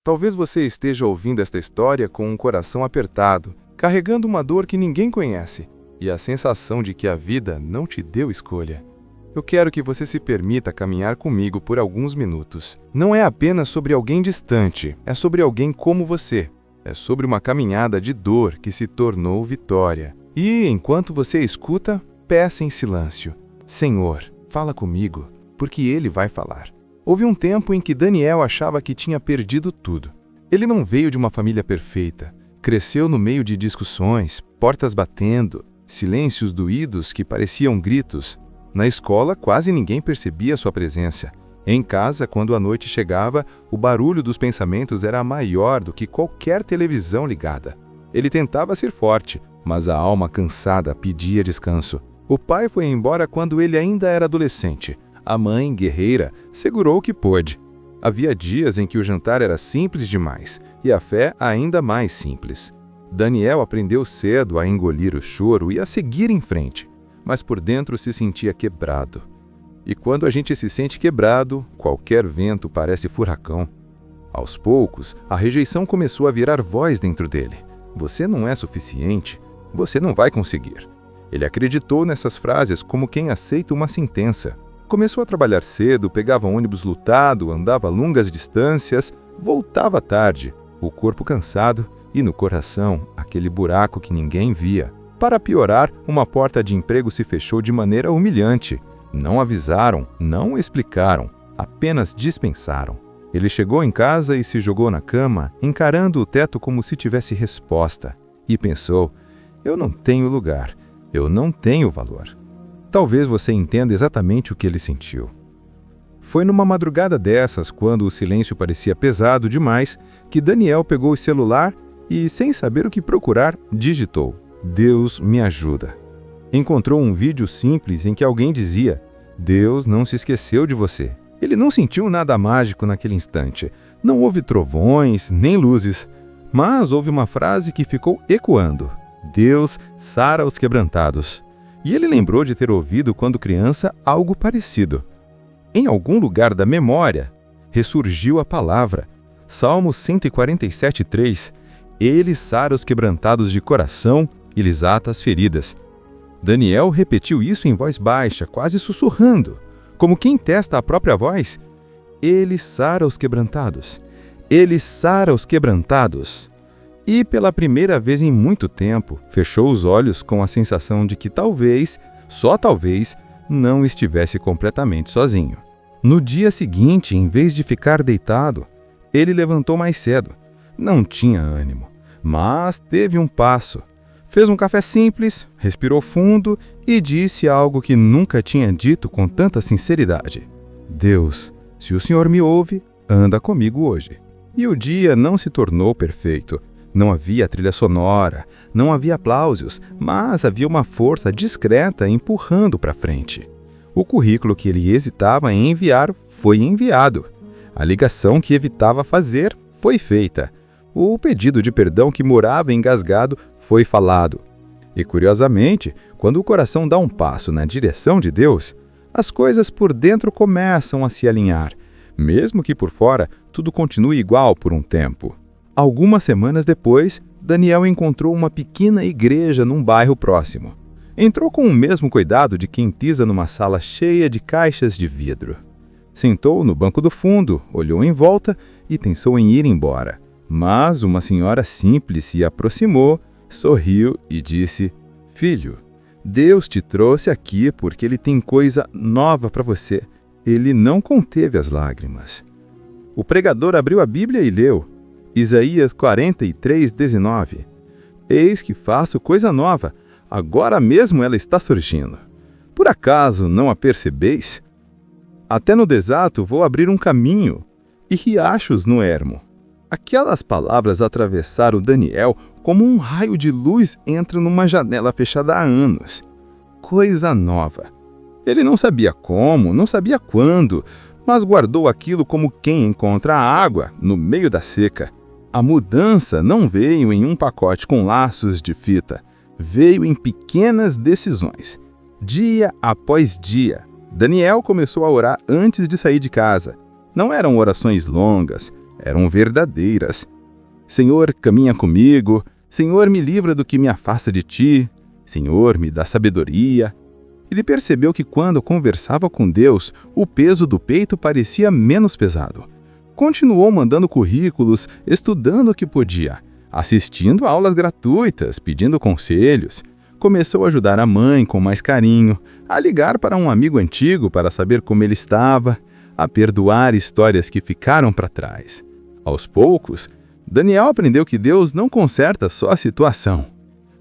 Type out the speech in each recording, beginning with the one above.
Talvez você esteja ouvindo esta história com um coração apertado, carregando uma dor que ninguém conhece e a sensação de que a vida não te deu escolha. Eu quero que você se permita caminhar comigo por alguns minutos. Não é apenas sobre alguém distante, é sobre alguém como você. É sobre uma caminhada de dor que se tornou vitória. E, enquanto você escuta, peça em silêncio: Senhor, fala comigo, porque Ele vai falar. Houve um tempo em que Daniel achava que tinha perdido tudo. Ele não veio de uma família perfeita. Cresceu no meio de discussões, portas batendo, silêncios doídos que pareciam gritos. Na escola, quase ninguém percebia sua presença. Em casa, quando a noite chegava, o barulho dos pensamentos era maior do que qualquer televisão ligada. Ele tentava ser forte, mas a alma cansada pedia descanso. O pai foi embora quando ele ainda era adolescente. A mãe, guerreira, segurou o que pôde. Havia dias em que o jantar era simples demais e a fé ainda mais simples. Daniel aprendeu cedo a engolir o choro e a seguir em frente, mas por dentro se sentia quebrado. E quando a gente se sente quebrado, qualquer vento parece furacão. Aos poucos, a rejeição começou a virar voz dentro dele. Você não é suficiente, você não vai conseguir. Ele acreditou nessas frases como quem aceita uma sentença. Começou a trabalhar cedo, pegava ônibus lotado, andava longas distâncias, voltava tarde, o corpo cansado e no coração aquele buraco que ninguém via. Para piorar, uma porta de emprego se fechou de maneira humilhante. Não avisaram, não explicaram, apenas dispensaram. Ele chegou em casa e se jogou na cama, encarando o teto como se tivesse resposta. E pensou: eu não tenho lugar, eu não tenho valor. Talvez você entenda exatamente o que ele sentiu. Foi numa madrugada dessas, quando o silêncio parecia pesado demais, que Daniel pegou o celular e, sem saber o que procurar, digitou: Deus me ajuda. Encontrou um vídeo simples em que alguém dizia: Deus não se esqueceu de você. Ele não sentiu nada mágico naquele instante. Não houve trovões, nem luzes. Mas houve uma frase que ficou ecoando: Deus sara os quebrantados. E ele lembrou de ter ouvido quando criança algo parecido. Em algum lugar da memória, ressurgiu a palavra. Salmo 147:3. Ele sara os quebrantados de coração e lhes ata as feridas. Daniel repetiu isso em voz baixa, quase sussurrando, como quem testa a própria voz. Ele sara os quebrantados. Ele sara os quebrantados. E, pela primeira vez em muito tempo, fechou os olhos com a sensação de que talvez, só talvez, não estivesse completamente sozinho. No dia seguinte, em vez de ficar deitado, ele levantou mais cedo. Não tinha ânimo, mas teve um passo. Fez um café simples, respirou fundo e disse algo que nunca tinha dito com tanta sinceridade: Deus, se o Senhor me ouve, anda comigo hoje. E o dia não se tornou perfeito. Não havia trilha sonora, não havia aplausos, mas havia uma força discreta empurrando para frente. O currículo que ele hesitava em enviar foi enviado. A ligação que evitava fazer foi feita. O pedido de perdão que morava engasgado foi falado. E, curiosamente, quando o coração dá um passo na direção de Deus, as coisas por dentro começam a se alinhar, mesmo que por fora tudo continue igual por um tempo. Algumas semanas depois, Daniel encontrou uma pequena igreja num bairro próximo. Entrou com o mesmo cuidado de quem pisa numa sala cheia de caixas de vidro. Sentou no banco do fundo, olhou em volta e pensou em ir embora. Mas uma senhora simples se aproximou, sorriu e disse: Filho, Deus te trouxe aqui porque Ele tem coisa nova para você. Ele não conteve as lágrimas. O pregador abriu a Bíblia e leu Isaías 43:19. Eis que faço coisa nova, agora mesmo ela está surgindo. Por acaso não a percebeis? Até no deserto vou abrir um caminho, e riachos no ermo. Aquelas palavras atravessaram Daniel como um raio de luz entra numa janela fechada há anos. Coisa nova. Ele não sabia como, não sabia quando, mas guardou aquilo como quem encontra a água no meio da seca. A mudança não veio em um pacote com laços de fita, veio em pequenas decisões. Dia após dia, Daniel começou a orar antes de sair de casa. Não eram orações longas, eram verdadeiras. Senhor, caminha comigo. Senhor, me livra do que me afasta de ti. Senhor, me dá sabedoria. Ele percebeu que quando conversava com Deus, o peso do peito parecia menos pesado. Continuou mandando currículos, estudando o que podia, assistindo a aulas gratuitas, pedindo conselhos. Começou a ajudar a mãe com mais carinho, a ligar para um amigo antigo para saber como ele estava, a perdoar histórias que ficaram para trás. Aos poucos, Daniel aprendeu que Deus não conserta só a situação,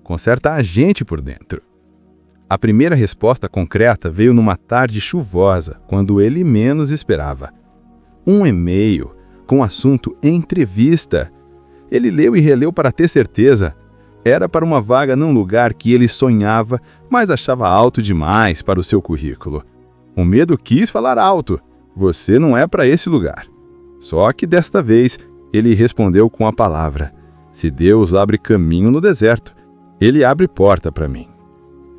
conserta a gente por dentro. A primeira resposta concreta veio numa tarde chuvosa, quando ele menos esperava. Um e-mail com o assunto entrevista. Ele leu e releu para ter certeza. Era para uma vaga num lugar que ele sonhava, mas achava alto demais para o seu currículo. O medo quis falar alto. Você não é para esse lugar. Só que desta vez, ele respondeu com a palavra: se Deus abre caminho no deserto, Ele abre porta para mim.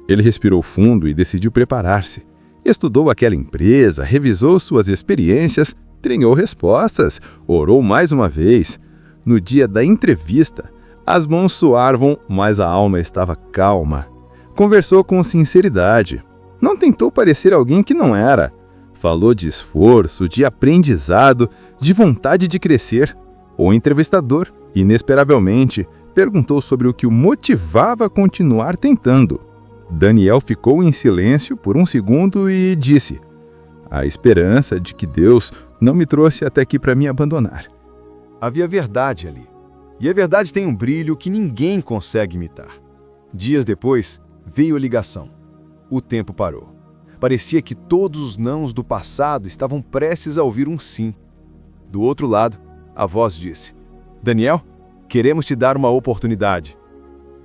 Ele respirou fundo e decidiu preparar-se. Estudou aquela empresa, revisou suas experiências, treinou respostas, orou mais uma vez. No dia da entrevista, as mãos suavam, mas a alma estava calma. Conversou com sinceridade. Não tentou parecer alguém que não era. Falou de esforço, de aprendizado, de vontade de crescer. O entrevistador, inesperavelmente, perguntou sobre o que o motivava a continuar tentando. Daniel ficou em silêncio por um segundo e disse: a esperança de que Deus não me trouxe até aqui para me abandonar. Havia verdade ali. E a verdade tem um brilho que ninguém consegue imitar. Dias depois, veio a ligação. O tempo parou. Parecia que todos os nãos do passado estavam prestes a ouvir um sim. Do outro lado, a voz disse: Daniel, queremos te dar uma oportunidade.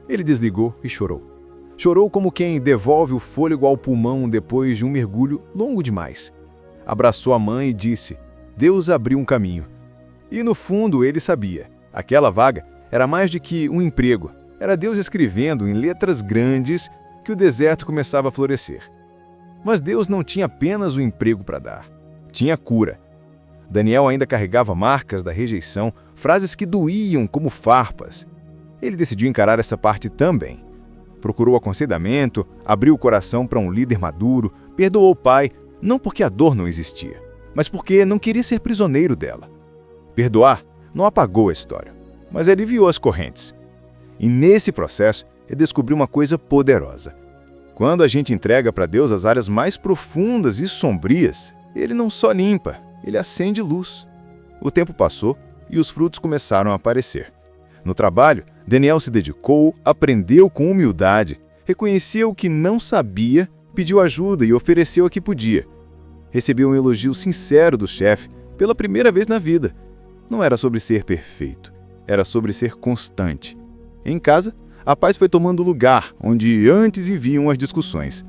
Ele desligou e chorou. Chorou como quem devolve o fôlego ao pulmão depois de um mergulho longo demais. Abraçou a mãe e disse: Deus abriu um caminho. E no fundo ele sabia, aquela vaga era mais do que um emprego. Era Deus escrevendo em letras grandes que o deserto começava a florescer. Mas Deus não tinha apenas o emprego para dar. Tinha cura. Daniel ainda carregava marcas da rejeição, frases que doíam como farpas. Ele decidiu encarar essa parte também. Procurou aconselhamento, abriu o coração para um líder maduro, perdoou o pai, não porque a dor não existia, mas porque não queria ser prisioneiro dela. Perdoar não apagou a história, mas aliviou as correntes. E nesse processo, ele descobriu uma coisa poderosa. Quando a gente entrega para Deus as áreas mais profundas e sombrias, Ele não só limpa, Ele acende luz. O tempo passou e os frutos começaram a aparecer. No trabalho, Daniel se dedicou, aprendeu com humildade, reconheceu o que não sabia, pediu ajuda e ofereceu o que podia. Recebeu um elogio sincero do chefe pela primeira vez na vida. Não era sobre ser perfeito, era sobre ser constante. Em casa, a paz foi tomando lugar onde antes viviam as discussões.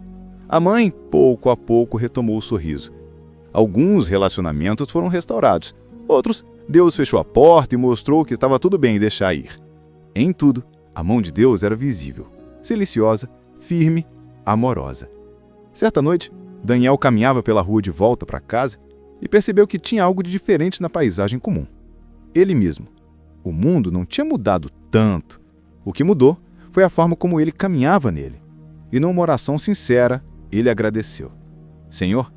A mãe, pouco a pouco, retomou o sorriso. Alguns relacionamentos foram restaurados. Outros, Deus fechou a porta e mostrou que estava tudo bem deixar ir. Em tudo, a mão de Deus era visível, silenciosa, firme, amorosa. Certa noite, Daniel caminhava pela rua de volta para casa e percebeu que tinha algo de diferente na paisagem comum. Ele mesmo. O mundo não tinha mudado tanto. O que mudou foi a forma como ele caminhava nele. E numa oração sincera, ele agradeceu. Senhor,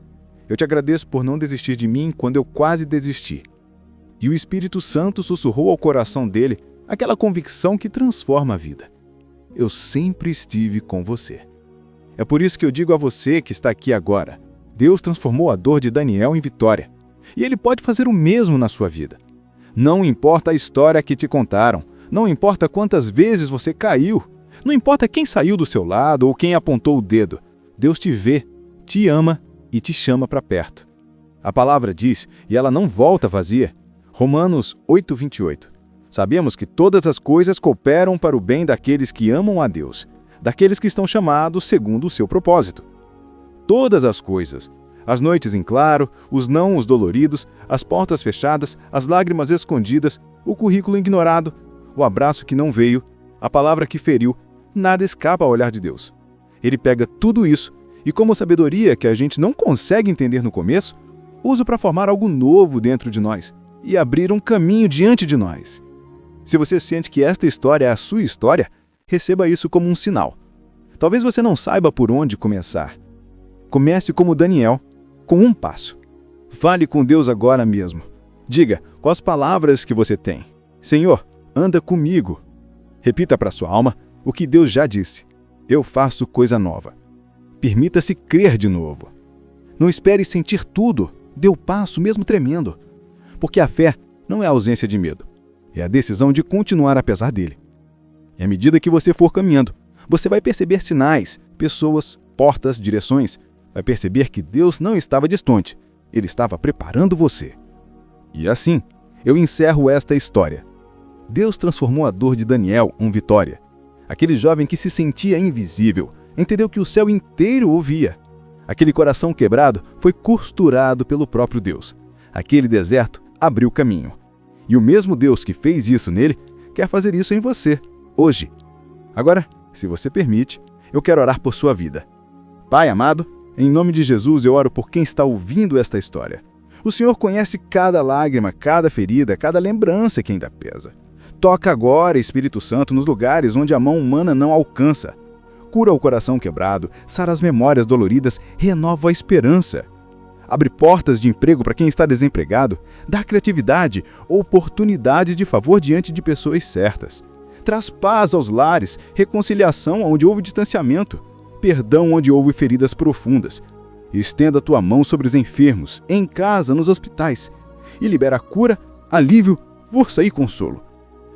eu te agradeço por não desistir de mim quando eu quase desisti. E o Espírito Santo sussurrou ao coração dele aquela convicção que transforma a vida. Eu sempre estive com você. É por isso que eu digo a você que está aqui agora, Deus transformou a dor de Daniel em vitória. E Ele pode fazer o mesmo na sua vida. Não importa a história que te contaram, não importa quantas vezes você caiu, não importa quem saiu do seu lado ou quem apontou o dedo, Deus te vê, te ama e te chama para perto. A palavra diz, e ela não volta vazia, Romanos 8:28. Sabemos que todas as coisas cooperam para o bem daqueles que amam a Deus, daqueles que estão chamados segundo o seu propósito. Todas as coisas, as noites em claro, os não doloridos, as portas fechadas, as lágrimas escondidas, o currículo ignorado, o abraço que não veio, a palavra que feriu, nada escapa ao olhar de Deus. Ele pega tudo isso e, como sabedoria que a gente não consegue entender no começo, usa para formar algo novo dentro de nós. e abrir um caminho diante de nós. Se você sente que esta história é a sua história, receba isso como um sinal. Talvez você não saiba por onde começar. Comece como Daniel, com um passo. Fale com Deus agora mesmo. Diga quais palavras que você tem. Senhor, anda comigo. Repita para sua alma o que Deus já disse. Eu faço coisa nova. Permita-se crer de novo. Não espere sentir tudo. Dê o passo mesmo tremendo. Porque a fé não é a ausência de medo. É a decisão de continuar apesar dele. E à medida que você for caminhando, você vai perceber sinais, pessoas, portas, direções. Vai perceber que Deus não estava distante. Ele estava preparando você. E assim, eu encerro esta história. Deus transformou a dor de Daniel em vitória. Aquele jovem que se sentia invisível, entendeu que o céu inteiro ouvia. Aquele coração quebrado foi costurado pelo próprio Deus. Aquele deserto abriu caminho. E o mesmo Deus que fez isso nele, quer fazer isso em você, hoje. Agora, se você permite, eu quero orar por sua vida. Pai amado, em nome de Jesus eu oro por quem está ouvindo esta história. O Senhor conhece cada lágrima, cada ferida, cada lembrança que ainda pesa. Toca agora, Espírito Santo, nos lugares onde a mão humana não alcança. Cura o coração quebrado, sara as memórias doloridas, renova a esperança. Abre portas de emprego para quem está desempregado, dá criatividade, oportunidade de favor diante de pessoas certas. Traz paz aos lares, reconciliação onde houve distanciamento, perdão onde houve feridas profundas. Estenda a tua mão sobre os enfermos, em casa, nos hospitais, e libera cura, alívio, força e consolo.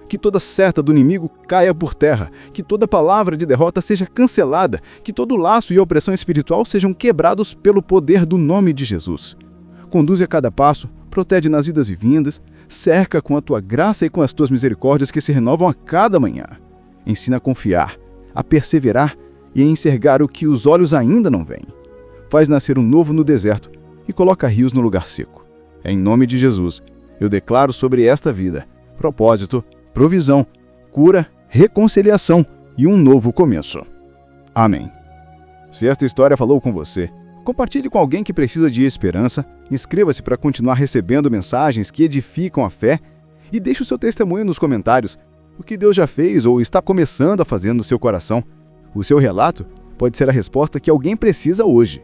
Que toda seta do inimigo caia por terra, que toda palavra de derrota seja cancelada, que todo laço e opressão espiritual sejam quebrados pelo poder do nome de Jesus. Conduze a cada passo, protege nas idas e vindas, cerca com a tua graça e com as tuas misericórdias que se renovam a cada manhã. Ensina a confiar, a perseverar e a enxergar o que os olhos ainda não veem. Faz nascer um novo no deserto e coloca rios no lugar seco. Em nome de Jesus, eu declaro sobre esta vida propósito, provisão, cura, reconciliação e um novo começo. Amém. Se esta história falou com você, compartilhe com alguém que precisa de esperança, inscreva-se para continuar recebendo mensagens que edificam a fé e deixe o seu testemunho nos comentários, o que Deus já fez ou está começando a fazer no seu coração. O seu relato pode ser a resposta que alguém precisa hoje.